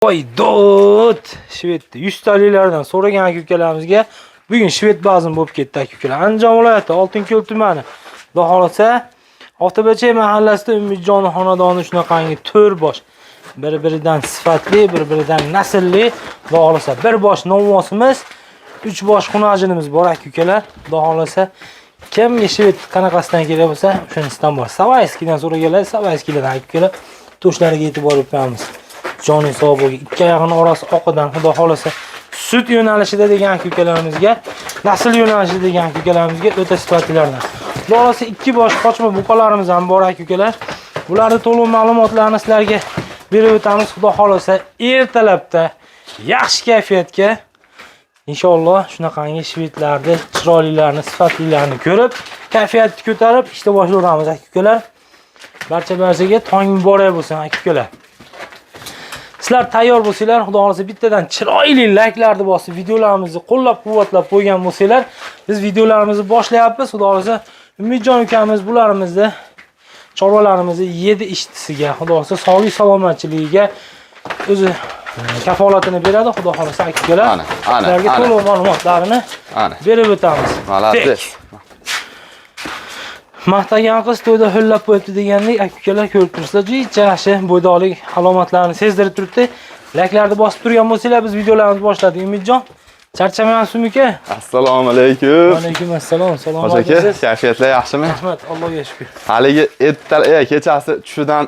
Voy dot! Shved 100 talilardan so'ragan aka-ukalarimizga bugun shved bazm bo'lib ketdi aka-ukalar. Andijon viloyati Oltinko'l tumani. Xudo xolasa Oftobacha mahallasida Umidjon xonadoni shunaqangi 4 bosh. Bir-biridan sifatli, bir-biridan naslli, xudo xolasa bir bosh novvosimiz, 3 bosh xunajinimiz bor aka-ukalar. Xudo xolasa kimga shved qanaqasidan kerak bo'lsa, o'shanisidan bor. Savayskidan so'raganlar, Savayskidan aka-ukalar to'shlariga e'tibor beramiz. Joning sog' bo'lgan. Ikki oyog'ini orasi oqidan, xudo xolasa sut yo'nalishida degan aka-ukalarimizga, nasl yo'nalishida degan aka-ukalarimizga o'ta sifatlilardan. Xudo xolasa 2 bosh qochma buqalarimiz ham bor aka-ukalar. Bularni to'liq ma'lumotlarni sizlarga berib o'tamiz. Xudo xolasa ertalabda yaxshi kayfiyatga inshaalloh shunaqangi shvedlarni, chiroylilarni, sifatlilarni ko'rib, kayfiyatni ko'tarib ishla boshlaymiz aka-ukalar. Barchaga tong muborak bo'lsin aka-ukalar. Sizlar tayyor bo'lsanglar, xudo xolasa bittadan chiroyli layklarni bosib, videolarimizni qo'llab-quvvatlab qo'ygan bo'lsanglar, biz videolarimizni boshlayapmiz. Xudo xolasa Umidjon ukamiz bularimizni chorvalarimizni 7 ishtisiga, xudo xolasa sog'lik salomatchiligiga o'zi kafolatini beradi. Xudo xolasa aka-ukalar, sizlarga to'liq ma'lumotlarini berib o'tamiz. Malades. Maqtagan qiz to'yda ho'llab qo'yibdi degandek aka-ukalar ko'rib turibsizlar. Jicha yaxshi bo'ydoqlik alomatlarini sezdirib turibdi. Layklarni bosib turgan bo'lsanglar, biz videolarimizni boshladik. Umidjon, charchamayapsizmi aka? Assalomu alaykum. Va alaykum assalom. Salom aka, kayfiyatlar yaxshimi? Rahmat, Allohga shukr. Haligi kechasi tushidan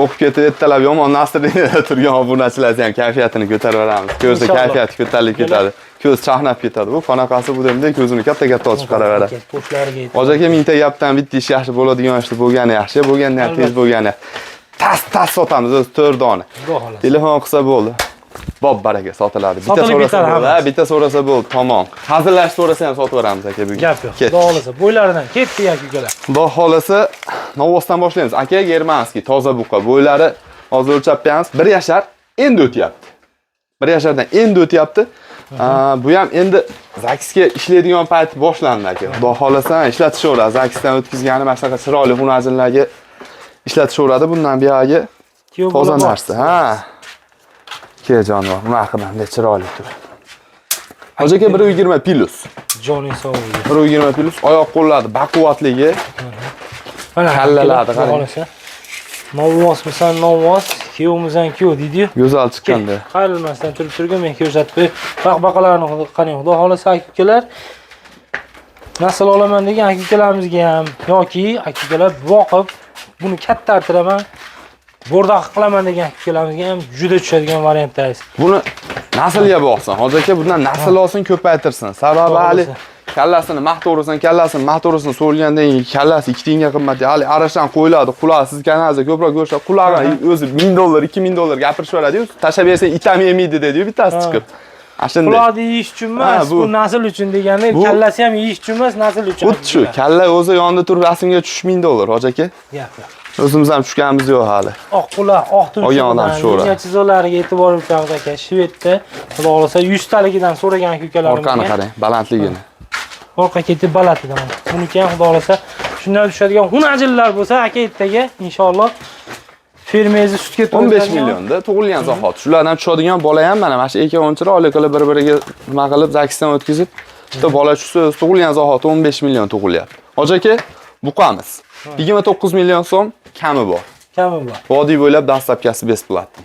o'qib ketib ertalab yomon nasrda turgan obunachilar ham kayfiyatini ko'taraveramiz. Ko'zda kayfiyati ko'tarilib ketadi. Ko'z chaqnab ketadi. Bu qanaqasi bu demda ko'zini katta-katta ochib qaraveradi. Aka mingta gapdan bitta ish yaxshi bo'ladigan ish bo'lgani yaxshi, bo'lgandan tez bo'lgani. Tas sotamiz o'z 4 dona. Telefon qilsa bo'ldi. Bob baraka sotiladi. Bitta so'rasa bo'ldi, bitta so'rasa bo'ldi, tamom. Hazillashib so'rasa ham sotib beramiz aka bugun. Gap yo'q. Xudo xolasa bo'ylaridan ketdi aka-ukalar. Xudo xolasa novvosdan boshlaymiz. Aka Germanskiy toza buqa bo'ylari hozir o'lchab beramiz. 1 yashar endi o'tyapti. 1 yashardan endi o'tyapti. Bu ham endi zaksga ishlaydigan payt boshlandi aka. Xudo xolasa ishlatishaveradi. Zaksdan o'tkazgani mana shunaqa chiroyli xunajinlarga ishlatishaveradi. Bundan buyog'i toza narsa. Ha. Ke jonivor, maqimanda chiroyli tur. Aka 120 plus. Joning sog' bo'lsin. 120 plus, oyoq qo'llari baquvvatligi. Mana kallalardi qarang. Novvos misan novvos, kiyovimizdan kiyo deydi-yu. Go'zal chiqqanda. Qayrilmasdan turib men ko'rsatib qo'y. Baqbaqalarni qarang, xudo xolasa aka-ukalar. Nasl olaman degan aka-ukalarimizga ham yoki aka-ukalar boqib buni katta artiraman. Bo'rdoq qilaman degan aka-ukalarimizga ham juda tushadigan variantdaysiz. Buni naslga boqsin. Hozir aka bundan nasl olsin, ko'paytirsin. Sababi hali kallasini maqto'risini so'lgandan keyin kallasi 2 tiyinga qimmat. Hali arashdan qo'yiladi, qulaq siz kanalingizda ko'proq ko'rsa, qulog'i o'zi $1000, $2000 gapirishveradi-yu. Tashlab bersang itam yemaydi dedi-yu bittasi chiqib. Ashunday. Quloqni yeyish uchun emas, bu nasl uchun deganda, kallasi ham yeyish uchun emas, nasl uchun. Xuddi shu, kalla o'zi yonida turib rasmga tushish $1000, hoji aka. Gap yo'q. O'zimiz ham tushganimiz yo'q hali. Oq quloq, oq tunchi chizolariga e'tibor beramiz aka. Shvedda, xudo xolasa 100 taligidan so'ragan aka-ukalarimizga. Orqani qarang, balandligini. Orqa ketib balandligidan. Buniki ham xudo xolasa shundan tushadigan xunajillar bo'lsa, aka ertaga inshaalloh fermangizni sutga 15 millionda tug'ilgan zahot. Shulardan tushadigan bola ham mana shu ikkovini oylik qilib bir-biriga nima qilib zaksdan o'tkazib, bitta bola tushsa tug'ilgan zahot 15 million tug'ilyapti. Hoji aka, buqamiz 29 million so'm kami bor. Vodiy bo'ylab dastlabkasi besplatni.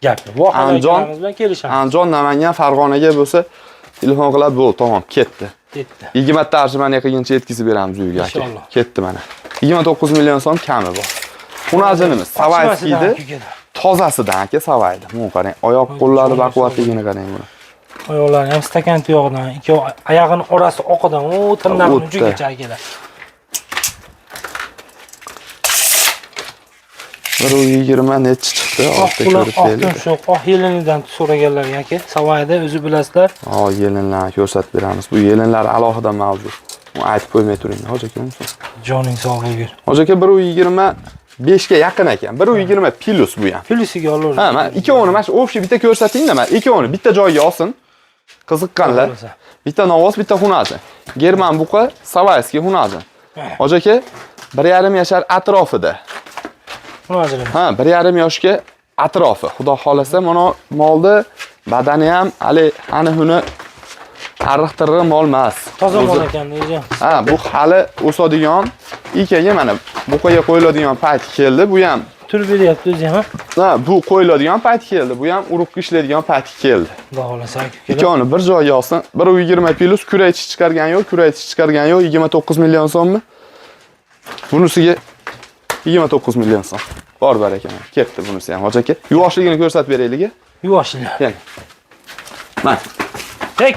Gap yo'q. Andijon bilan kelishamiz. Andijon, Namangan, Farg'onaga bo'lsa telefon qilib bo'ldi, tamom, ketdi. 20 ta arjimani qilguncha yetkazib beramiz uyga aka. Ketdi mana. 29 million so'm kami bor. Xunajinimiz Savayskiydi. Tozasidan aka Savaydi. Mana qarang, oyoq qo'llari baquvvatligini qarang buni. Oyoqlari ham stakan tuyoqdan, ikki oyog'ining orasi oqidan, o tirnoqning uchigacha akalar. 120 necha chiqdi? Ortda ko'rib keling. Shu oq yelinidan so'raganlar aka. Savayda o'zi bilasizlar. Yelinlarni ko'rsatib beramiz. Bu yelinlar alohida mavzu. Uni aytib qo'ymay turing, hoji aka. Joning sog' bo'lsin. Hoji aka 125 ga yaqin ekan. 120 plus bu ham. Plusiga olaver. Ha, men ikkovini mana shu o'pshi bitta ko'rsatingda, men ikkovini bitta joyga olsin. Qiziqqanlar. Bitta novvos, bitta xunaji. German buqa, Savayskiy xunaji. Hoji aka 1,5 yashar atrofida. Xunajini. Ha, 1,5 yoshga atrofi. Xudo xolasa, mana molni badani ham hali ana buni ariqtirgan mol emas. Toza mol ekan deydi. Ha, bu hali o'sadigan, ekaga mana buqaga qo'yiladigan payt keldi. Bu ham Tur beryapti o'zi ham. ha, bu qo'yiladigan payt keldi. Bu ham urug'ga ishlaydigan payt keldi. Xudo xolasa aka-ukalar. Ikkoni bir joyga olsin. 120 plus kuraychi chiqargan yo'q, kuraychi chiqargan yo'q, 29 million so'mmi? Bunisiga 29 million so'm. Bor ekan. Ketdi bunisi ham, hoji aka. Yuvoshligini ko'rsatib beraylik. Yuvoshlar. Keling. Mana. Tek.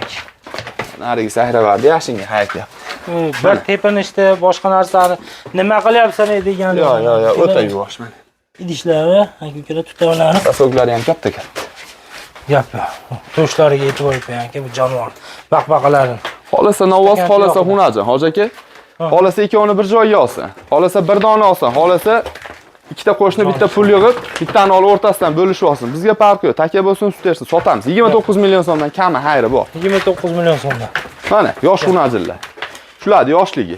Narigi sahravardi, yaxshinga hayqyapti. Bir tepinishda boshqa narsani nima qilyapsan degan. Yo'q, o'ta yuvosh mana. Idishlari, aka-ukalar tutavlari. Asoklari ham katta. Gap yo'q. Toshlariga e'tibor bering aka, bu jonivor. Baqbaqalarini. Xolasa novvoz, xolasa xunajon, hoji aka. Xolasa ikkovini bir joyga olsin. Xolasa bir dona olsin. Xolasa ikkita qo'shni bitta pul yig'ib, bittani olib o'rtasidan bo'lishib olsin. Bizga farqi yo'q. Taka bo'lsin, sut bersin, sotamiz. 29 million so'mdan kami xayri bor. 29 million so'mdan. Mana, yosh xunajillar. Shularni yoshligi.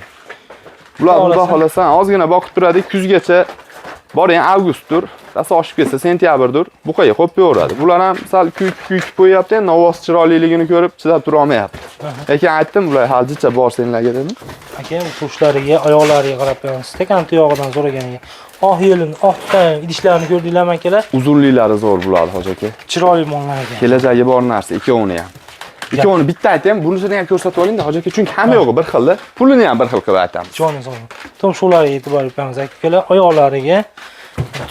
Bular xudo xolasa ozgina boqib turadi, kuzgacha boring avgustdir, dasa oshib ketsa sentyabrdir, buqaga qo'yib Bular ham sal kuyib qo'yapti, novvoz chiroyliligini ko'rib chidab tura olmayapti. Lekin aytdim, bular haljicha bor senlarga dedim. Aka, tushlariga, oyoqlariga qarab qo'yamiz. Stakan tuyog'idan so'raganiga. Yelin, idishlarini ko'rdinglarmi akalar? Uzunliklari zo'r bo'ladi, hoji aka. Chiroyli mollar ekan. Kelajagi bor narsa, ikkovini ham. Ikkovini bitta aytaymi, bunisini ham ko'rsatib oling-da, hoji aka, chunki hamma yo'g'i bir xil-da. Pulini ham bir xil qilib aytamiz. Jonim sog'lom. Tumshuqlariga e'tibor beramiz aka-ukalar, oyoqlariga,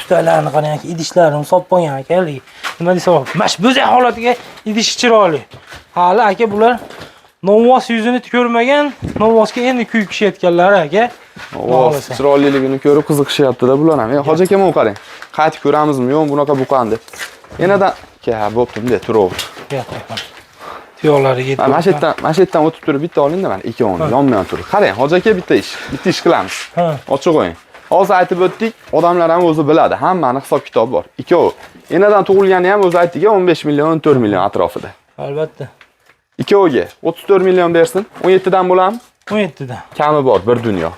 tutalarini qarang, idishlarini solib qo'ygan aka. Nima desam, mash bo'zak holatiga idish chiroyli. Hali aka bular novvoz yuzini ko'rmagan, novvozga endi kuyib pishayotganlar aka. Novvoz chiroyliligini ko'rib qiziqishyapti-da bular ham. Hoji aka, men qarang. Qaytib ko'ramizmi, yo'q, bunaqa buqan deb. Yanadan bo'pti, bunday turaver. Tuyoqlariga yetib. Mana shu yerdan o'tib turib bitta oling-da, mana ikkovini yonma-yon turib. Qarang, hoji aka, bitta ish qilamiz. Ochiq qo'ying. Hozir aytib o'tdik, odamlar ham o'zi biladi, hammani hisob-kitob bor. Ikkovi. Enadan tug'ilgani ham o'zi aytdik, 15 million, 14 million atrofida. Albatta. Ikkoviga 34 million bersin, 17 dan bo'ladimi? 17 dan. Kami bor, bir dunyo.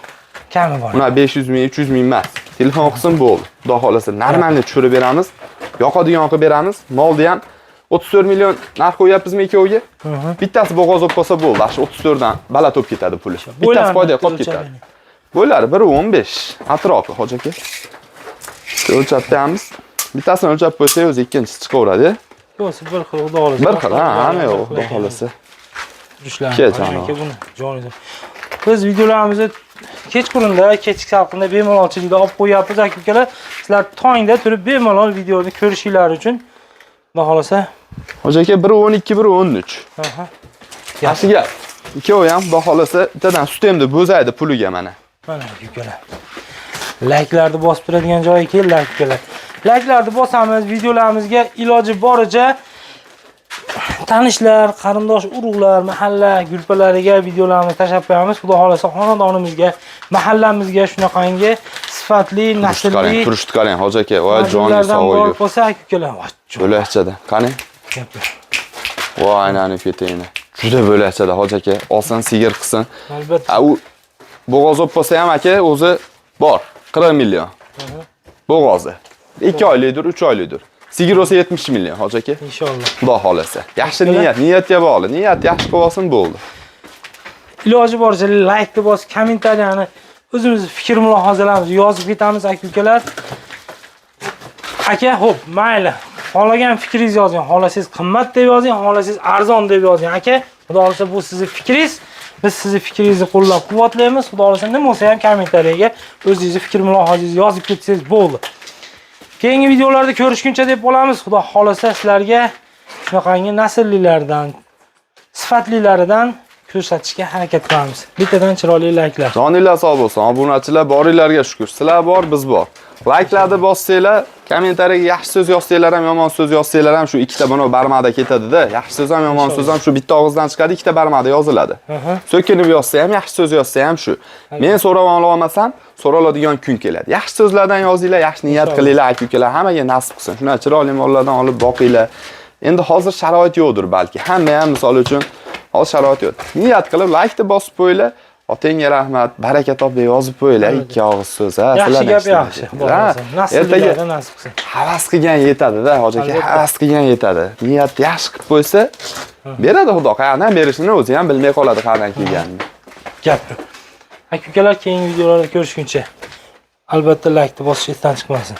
Kami bor. Buna 500 ming, 300 ming emas. Telefon qilsin bo'ldi. Xudo xolasa, normalni tushirib beramiz. Yoqadigan qilib beramiz. Molni ham 34 million narx qo'yapmizmi ikkoviga? Bittasi bo'g'oz bo'lib qolsa bo'ldi. Shu 34 dan bala to'p ketadi puli. Bittasi foyda qolib ketadi. Bo'ylari 1.15 atrofi, hoji aka. O'lchab bittasini o'lchab qo'ysak, o'zi ikkinchisi chiqaveradi. Yo'q, bir xil xudo xolasa. Bir xil, hamma yo'q, xudo xolasa. Jonim. Biz videolarimizni kechqurunda, kechki salqinda bemalolchilikda olib qo'yapmiz aka-ukalar. Sizlar tongda turib bemalol videoni ko'rishingiz uchun xudo xolasa. Hoji aka 1.12, 1.13. Yaxshi gap. Ikkovi ham xudo xolasa bittadan sut emdi bo'zaydi puliga mana. Mana aka-ukalar. Layklarni bosib turadigan joyga keldik aka-ukalar. Layklarni bosamiz, videolarimizga iloji boricha tanishlar, qarindosh urug'lar, mahalla grupalariga videolarni tashlab qo'yamiz. Xudo xolasa xonadonimizga, mahallamizga shunaqangi sifatli, naslli turishni qarang, hoji aka. Voy jonim sog'ayib. Bo'lsa aka-ukalar. Bo'lakchada. Qani? Voy aynani ketayini. Juda bo'lakchada, hoji aka. Olsin, sigir qilsin. Albatta. U bo'g'oz olib qolsa ham aka, o'zi bor. 40 million. Bo'g'ozi. 2 oylikdir, 3 oylikdir. Sigir olsa 70 million, hoji aka. Inshaalloh. Xudo xolasa. Yaxshi niyatga bog'liq. Niyat yaxshi qilib olsin bo'ldi. Iloji boricha laykni bosib, kommentariyani o'zimizni fikr mulohazalarimizni yozib ketamiz aka-ukalar. Aka, xo'p, mayli. Xohlagan fikringizni yozing. Xohlasangiz qimmat deb yozing, xohlasangiz arzon deb yozing. Aka, xudo xolasa bu sizning fikringiz. Biz sizni fikringizni qo'llab-quvvatlaymiz. Xudo xolasa nima bo'lsa ham kommentariyaga o'zingizni fikr mulohazangizni yozib ketsangiz bo'ldi. Keyingi videolarda ko'rishguncha deb qolamiz. Xudo xolasa sizlarga shunaqangi nasllilardan, sifatlilaridan ko'rsatishga harakat qilamiz. Bittadan chiroyli layklar. Joninglar sog' bo'lsin. Obunachilar boringlarga shukr. Sizlar bor, biz bor. Layklarni bossanglar, kommentariyaga yaxshi so'z yozsanglar ham, yomon so'z yozsanglar ham shu ikkita buni barmada ketadi-da. Yaxshi so'z ham, yomon so'z ham shu bitta og'izdan chiqadi, ikkita barmada yoziladi. So'kinib yozsa ham, yaxshi so'z yozsa ham shu. Men so'rab olmasam, so'raladigan kun keladi. Yaxshi so'zlardan yozinglar, yaxshi niyat qilinglar aka-ukalar, hammaga nasib qilsin. Shuna chiroyli mollardan olib boqinglar. Endi hozir sharoit yo'qdir balki. Hamma ham misol uchun hozir sharoit yo'q. Niyat qilib laykni bosib qo'yinglar. Otangga rahmat, baraka top deb yozib qo'yinglar, ikki og'iz so'z, ha. Yaxshi sizlardan gap yaxshi. ertaga Nasiblardan nasib qilsin. havas qilgan yetadi-da, hoji aka, Albatta. havas qilgan yetadi. Niyat yaxshi qilib qo'ysa, beradi Xudo. Qayerdan berishini o'zi ham bilmay qoladi qayerdan kelganini. Gap. Aka-ukalar, keyingi videolarda ko'rishguncha albatta like bosishni esdan chiqmasin.